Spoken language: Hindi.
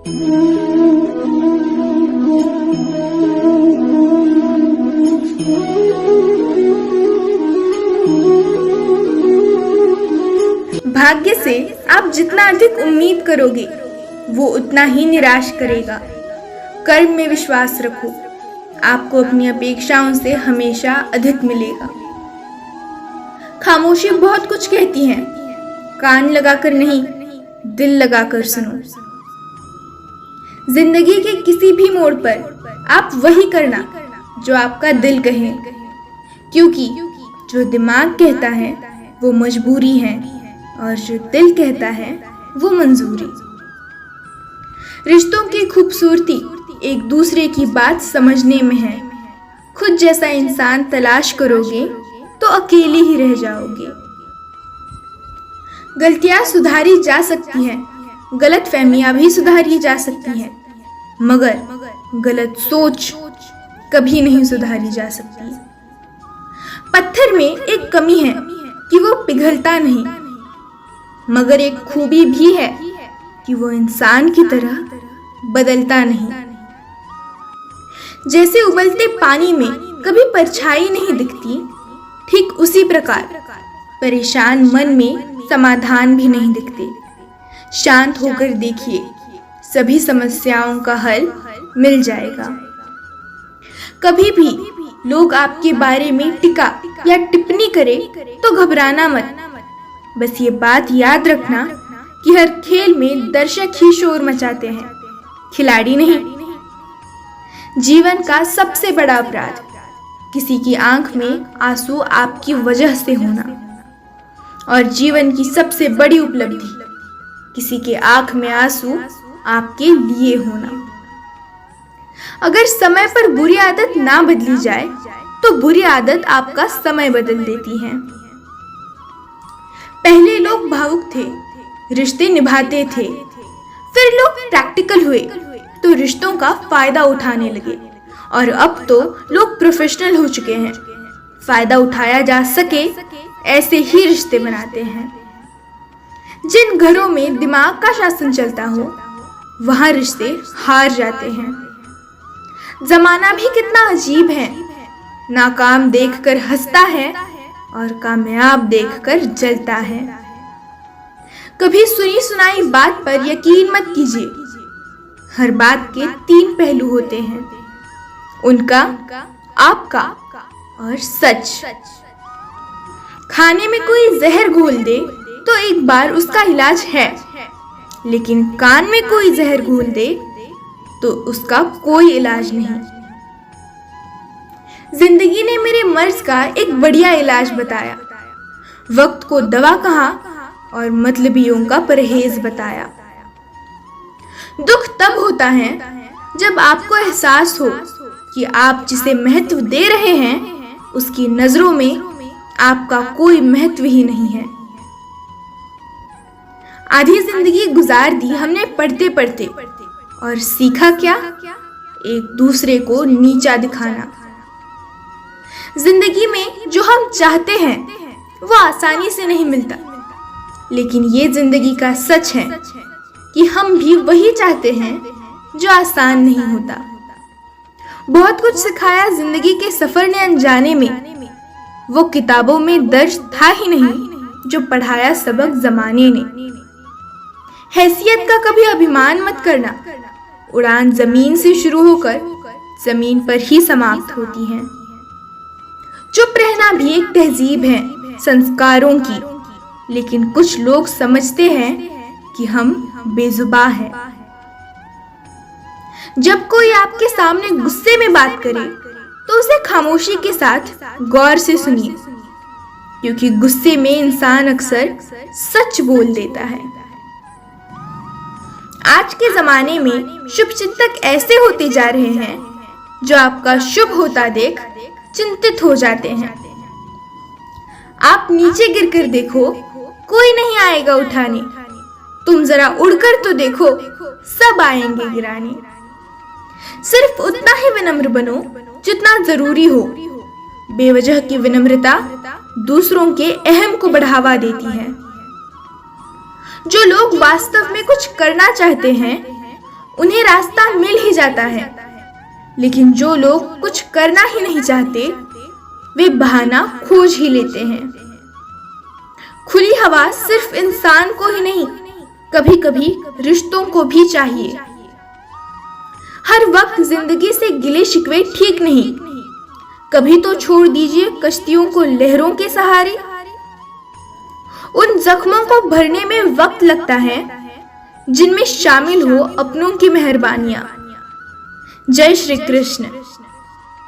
भाग्य से आप जितना अधिक उम्मीद करोगे वो उतना ही निराश करेगा। कर्म में विश्वास रखो, आपको अपनी अपेक्षाओं से हमेशा अधिक मिलेगा। खामोशी बहुत कुछ कहती है, कान लगाकर नहीं, दिल लगाकर सुनो। जिंदगी के किसी भी मोड़ पर आप वही करना जो आपका दिल कहे, क्योंकि जो दिमाग कहता है वो मजबूरी है और जो दिल कहता है वो मंजूरी। रिश्तों की खूबसूरती एक दूसरे की बात समझने में है। खुद जैसा इंसान तलाश करोगे तो अकेले ही रह जाओगे। गलतियां सुधारी जा सकती हैं, गलतफहमियां भी सुधारी जा सकती हैं, मगर गलत सोच कभी नहीं सुधारी जा सकती। पत्थर में एक कमी है कि वो पिघलता नहीं, मगर एक खूबी भी है कि वो इंसान की तरह बदलता नहीं। जैसे उबलते पानी में कभी परछाई नहीं दिखती, ठीक उसी प्रकार परेशान मन में समाधान भी नहीं दिखते। शांत होकर देखिए, सभी समस्याओं का हल मिल जाएगा। कभी भी लोग आपके बारे में टिका या टिप्पणी करें तो घबराना मत। बस ये बात याद रखना कि हर खेल में दर्शक ही शोर मचाते हैं, खिलाड़ी नहीं। जीवन का सबसे बड़ा अपराध किसी की आंख में आंसू आपकी वजह से होना, और जीवन की सबसे बड़ी उपलब्धि किसी के आंख में आंसू आपके लिए होना। अगर समय पर बुरी आदत ना बदली जाए तो बुरी आदत आपका समय बदल देती है। पहले लोग भावुक थे, रिश्ते निभाते थे, फिर लोग प्रैक्टिकल हुए तो रिश्तों का फायदा उठाने लगे, और अब तो लोग प्रोफेशनल हो चुके हैं। फायदा उठाया जा सके ऐसे ही रिश्ते बनाते हैं। जिन घरों में दिमाग का शासन चलता हो वहां रिश्ते हार जाते हैं। जमाना भी कितना अजीब है, नाकाम देखकर हंसता है और कामयाब देखकर जलता है। कभी सुनी सुनाई बात पर यकीन मत कीजिए। हर बात के 3 पहलू होते हैं, उनका, आपका और सच। खाने में कोई जहर घोल दे तो एक बार उसका इलाज है, लेकिन कान में कोई जहर घोल दे तो उसका कोई इलाज नहीं। जिंदगी ने मेरे मर्ज का एक बढ़िया इलाज बताया, वक्त को दवा कहा और मतलबियों का परहेज बताया। दुख तब होता है जब आपको एहसास हो कि आप जिसे महत्व दे रहे हैं उसकी नजरों में आपका कोई महत्व ही नहीं है। आधी जिंदगी गुजार दी हमने पढ़ते पढ़ते, और सीखा क्या? एक दूसरे को नीचा दिखाना। जिंदगी में जो हम चाहते हैं वो आसानी से नहीं मिलता, लेकिन ये जिंदगी का सच है कि हम भी वही चाहते हैं जो आसान नहीं होता। बहुत कुछ सिखाया जिंदगी के सफर ने अनजाने में, वो किताबों में दर्ज था ही नहीं जो पढ़ाया सबक जमाने ने। हैसियत का कभी अभिमान मत करना, उड़ान जमीन से शुरू होकर जमीन पर ही समाप्त होती है। चुप रहना भी एक तहजीब है संस्कारों की, लेकिन कुछ लोग समझते हैं कि हम बेजुबान हैं। जब कोई आपके सामने गुस्से में बात करे तो उसे खामोशी के साथ गौर से सुनिए, क्योंकि गुस्से में इंसान अक्सर सच बोल देता है। आज के जमाने में शुभचिंतक ऐसे होते जा रहे हैं जो आपका शुभ होता देख चिंतित हो जाते हैं। आप नीचे गिरकर देखो, कोई नहीं आएगा उठाने। तुम जरा उड़कर तो देखो, सब आएंगे गिराने। सिर्फ उतना ही विनम्र बनो जितना जरूरी हो। बेवजह की विनम्रता दूसरों के अहम को बढ़ावा देती है। जो लोग वास्तव में कुछ करना चाहते हैं उन्हें रास्ता मिल ही जाता है। लेकिन जो लोग कुछ करना ही नहीं चाहते, वे बहाना खोज ही लेते हैं। खुली हवा सिर्फ इंसान को ही नहीं, कभी कभी रिश्तों को भी चाहिए। हर वक्त जिंदगी से गिले शिकवे ठीक नहीं, कभी तो छोड़ दीजिए कश्तियों को लहरों के सहारे। उन जख्मों को भरने में वक्त लगता है जिनमें शामिल हो अपनों की मेहरबानियां। जय श्री कृष्ण।